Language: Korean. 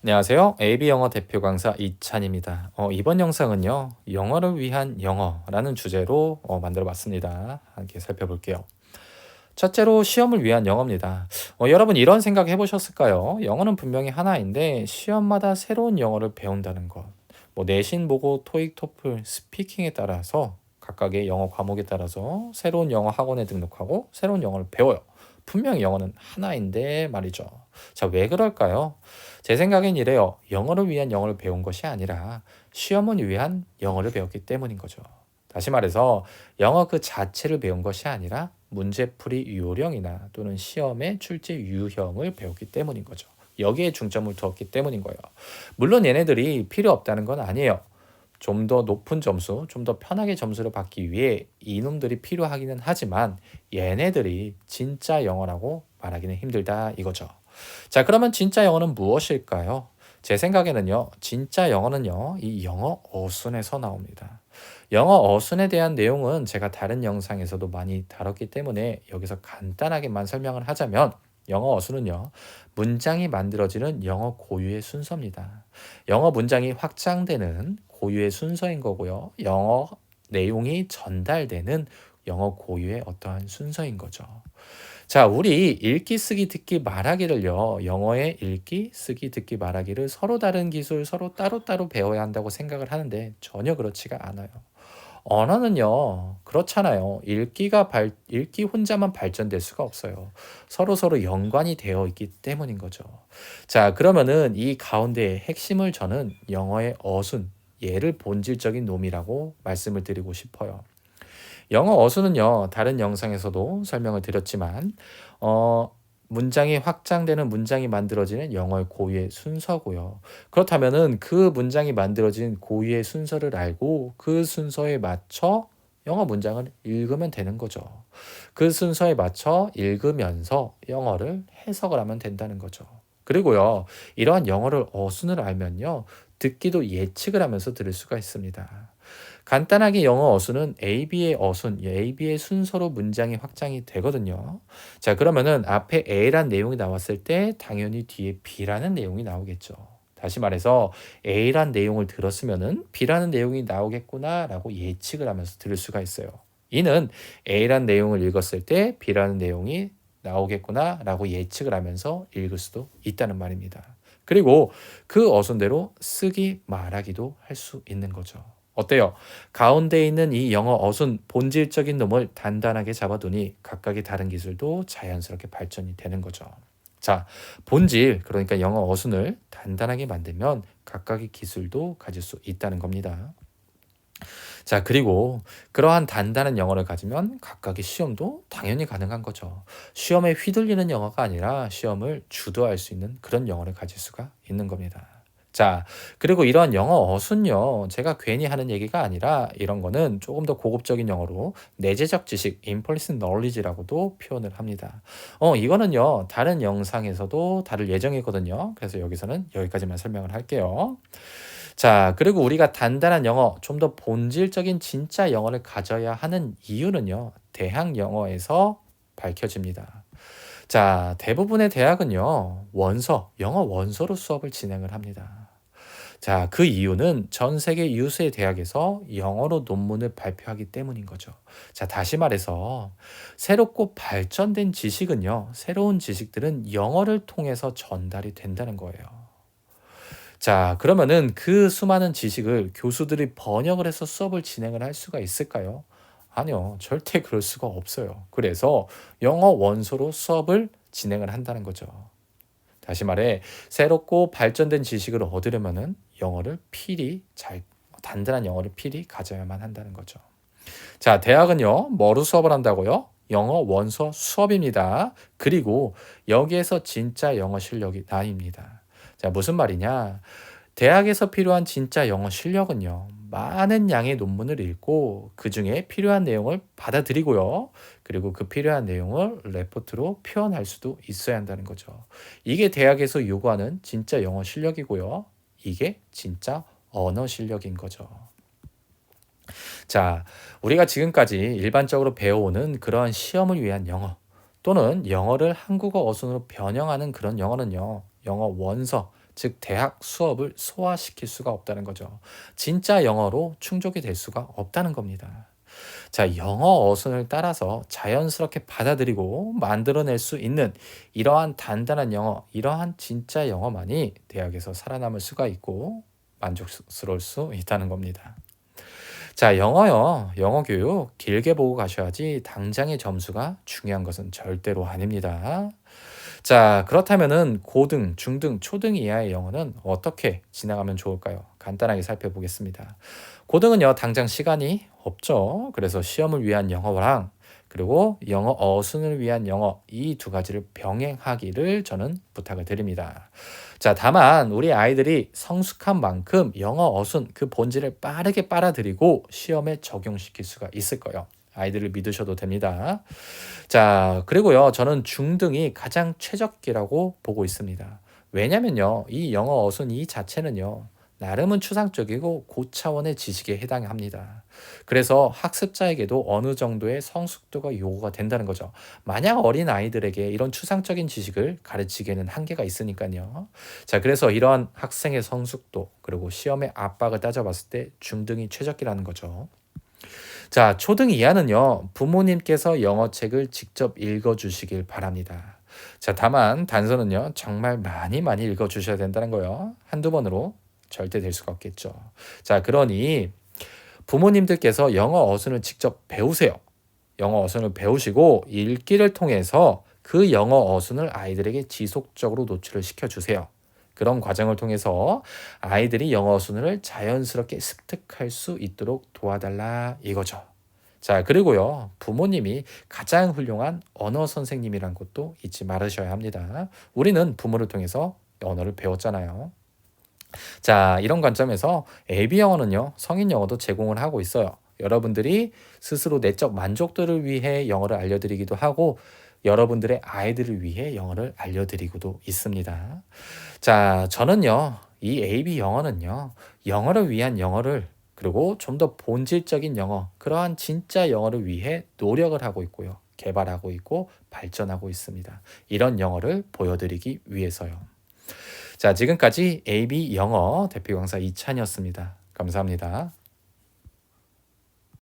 안녕하세요. AB 영어 대표 강사 이찬입니다. 이번 영상은요, 영어를 위한 영어라는 주제로 만들어 봤습니다. 함께 살펴볼게요. 첫째로 시험을 위한 영어입니다. 여러분 이런 생각 해보셨을까요? 영어는 분명히 하나인데 시험마다 새로운 영어를 배운다는 것. 내신 보고 토익, 토플, 스피킹에 따라서 각각의 영어 과목에 따라서 새로운 영어 학원에 등록하고 새로운 영어를 배워요. 분명히 영어는 하나인데 말이죠. 자, 왜 그럴까요? 제 생각엔 이래요. 영어를 위한 영어를 배운 것이 아니라 시험을 위한 영어를 배웠기 때문인 거죠. 다시 말해서 영어 그 자체를 배운 것이 아니라 문제풀이 요령이나 또는 시험의 출제 유형을 배웠기 때문인 거죠. 여기에 중점을 두었기 때문인 거예요. 물론 얘네들이 필요 없다는 건 아니에요. 좀 더 높은 점수, 좀 더 편하게 점수를 받기 위해 이놈들이 필요하기는 하지만 얘네들이 진짜 영어라고 말하기는 힘들다 이거죠. 자, 그러면 진짜 영어는 무엇일까요? 제 생각에는요, 진짜 영어는요, 이 영어 어순에서 나옵니다. 영어 어순에 대한 내용은 제가 다른 영상에서도 많이 다뤘기 때문에 여기서 간단하게만 설명을 하자면 영어 어순은요, 문장이 만들어지는 영어 고유의 순서입니다. 영어 문장이 확장되는 고유의 순서인 거고요. 영어 내용이 전달되는 영어 고유의 어떠한 순서인 거죠. 자, 우리 읽기, 쓰기, 듣기, 말하기를요. 영어의 읽기, 쓰기, 듣기, 말하기를 서로 다른 기술, 서로 따로따로 배워야 한다고 생각을 하는데 전혀 그렇지가 않아요. 언어는요, 그렇잖아요. 읽기 혼자만 발전될 수가 없어요. 서로 연관이 되어 있기 때문인 거죠. 자, 그러면은 이 가운데의 핵심을 저는 영어의 어순, 얘를 본질적인 놈이라고 말씀을 드리고 싶어요. 영어 어순은요, 다른 영상에서도 설명을 드렸지만, 어, 문장이 확장되는 문장이 만들어지는 영어의 고유의 순서고요. 그렇다면은 그 문장이 만들어진 고유의 순서를 알고 그 순서에 맞춰 영어 문장을 읽으면 되는 거죠. 그 순서에 맞춰 읽으면서 영어를 해석을 하면 된다는 거죠. 그리고요, 이러한 영어를 어순을 알면요, 듣기도 예측을 하면서 들을 수가 있습니다. 간단하게 영어 어순은 AB의 어순, AB의 순서로 문장이 확장이 되거든요. 자, 그러면은 앞에 A란 내용이 나왔을 때 당연히 뒤에 B라는 내용이 나오겠죠. 다시 말해서 A란 내용을 들었으면은 B라는 내용이 나오겠구나라고 예측을 하면서 들을 수가 있어요. 이는 A란 내용을 읽었을 때 B라는 내용이 나오겠구나라고 예측을 하면서 읽을 수도 있다는 말입니다. 그리고 그 어순대로 쓰기, 말하기도 할 수 있는 거죠. 어때요? 가운데 있는 이 영어 어순 본질적인 놈을 단단하게 잡아두니 각각의 다른 기술도 자연스럽게 발전이 되는 거죠. 자, 본질, 그러니까 영어 어순을 단단하게 만들면 각각의 기술도 가질 수 있다는 겁니다. 자, 그리고 그러한 단단한 영어를 가지면 각각의 시험도 당연히 가능한 거죠. 시험에 휘둘리는 영어가 아니라 시험을 주도할 수 있는 그런 영어를 가질 수가 있는 겁니다. 자, 그리고 이런 영어 어순요, 제가 괜히 하는 얘기가 아니라 이런 거는 조금 더 고급적인 영어로 내재적 지식, implicit knowledge라고도 표현을 합니다. 이거는요, 다른 영상에서도 다룰 예정이거든요. 그래서 여기서는 여기까지만 설명을 할게요. 자, 그리고 우리가 단단한 영어, 좀 더 본질적인 진짜 영어를 가져야 하는 이유는요, 대학 영어에서 밝혀집니다. 자, 대부분의 대학은요, 영어 원서로 수업을 진행을 합니다. 자, 그 이유는 전 세계 유수의 대학에서 영어로 논문을 발표하기 때문인 거죠. 자, 다시 말해서 새롭고 발전된 지식은요, 새로운 지식들은 영어를 통해서 전달이 된다는 거예요. 자, 그러면은 그 수많은 지식을 교수들이 번역을 해서 수업을 진행을 할 수가 있을까요? 아니요. 절대 그럴 수가 없어요. 그래서 영어 원서로 수업을 진행을 한다는 거죠. 다시 말해, 새롭고 발전된 지식을 얻으려면은 단단한 영어를 필히 가져야만 한다는 거죠. 자, 대학은요, 뭐로 수업을 한다고요? 영어 원서 수업입니다. 그리고 여기에서 진짜 영어 실력이 나뉩니다. 자, 무슨 말이냐? 대학에서 필요한 진짜 영어 실력은요, 많은 양의 논문을 읽고 그 중에 필요한 내용을 받아들이고요. 그리고 그 필요한 내용을 레포트로 표현할 수도 있어야 한다는 거죠. 이게 대학에서 요구하는 진짜 영어 실력이고요. 이게 진짜 언어 실력인 거죠. 자, 우리가 지금까지 일반적으로 배워오는 그러한 시험을 위한 영어 또는 영어를 한국어 어순으로 변형하는 그런 영어는요, 영어 원서, 즉 대학 수업을 소화시킬 수가 없다는 거죠. 진짜 영어로 충족이 될 수가 없다는 겁니다. 자, 영어 어순을 따라서 자연스럽게 받아들이고 만들어낼 수 있는 이러한 단단한 영어, 이러한 진짜 영어만이 대학에서 살아남을 수가 있고 만족스러울 수 있다는 겁니다. 자, 영어요. 영어 교육 길게 보고 가셔야지 당장의 점수가 중요한 것은 절대로 아닙니다. 자, 그렇다면은 고등, 중등, 초등 이하의 영어는 어떻게 지나가면 좋을까요? 간단하게 살펴보겠습니다. 고등은요, 당장 시간이 없죠. 그래서 시험을 위한 영어랑 그리고 영어 어순을 위한 영어 이 두 가지를 병행하기를 저는 부탁을 드립니다. 자, 다만 우리 아이들이 성숙한 만큼 영어 어순 그 본질을 빠르게 빨아들이고 시험에 적용시킬 수가 있을 거예요. 아이들을 믿으셔도 됩니다. 자, 그리고요, 저는 중등이 가장 최적기라고 보고 있습니다. 왜냐면요, 이 영어 어순 이 자체는요, 나름은 추상적이고 고차원의 지식에 해당합니다. 그래서 학습자에게도 어느 정도의 성숙도가 요구가 된다는 거죠. 만약 어린 아이들에게 이런 추상적인 지식을 가르치기에는 한계가 있으니까요. 자, 그래서 이러한 학생의 성숙도 그리고 시험의 압박을 따져봤을 때 중등이 최적기라는 거죠. 자, 초등 이하는요, 부모님께서 영어책을 직접 읽어주시길 바랍니다. 자, 다만 단서는요, 정말 많이 많이 읽어주셔야 된다는 거요. 한두 번으로 절대 될 수가 없겠죠. 자, 그러니 부모님들께서 영어 어순을 직접 배우세요. 영어 어순을 배우시고 읽기를 통해서 그 영어 어순을 아이들에게 지속적으로 노출을 시켜주세요. 그런 과정을 통해서 아이들이 영어 어순을 자연스럽게 습득할 수 있도록 도와달라 이거죠. 자, 그리고요, 부모님이 가장 훌륭한 언어 선생님이란 것도 잊지 말으셔야 합니다. 우리는 부모를 통해서 언어를 배웠잖아요. 자, 이런 관점에서 AB 영어는요, 성인 영어도 제공을 하고 있어요. 여러분들이 스스로 내적 만족도를 위해 영어를 알려드리기도 하고, 여러분들의 아이들을 위해 영어를 알려드리고도 있습니다. 자, 저는요, 이 AB 영어는요, 영어를 위한 영어를 그리고 좀 더 본질적인 영어, 그러한 진짜 영어를 위해 노력을 하고 있고요. 개발하고 있고 발전하고 있습니다. 이런 영어를 보여드리기 위해서요. 자, 지금까지 AB 영어 대표 강사 이찬이었습니다. 감사합니다.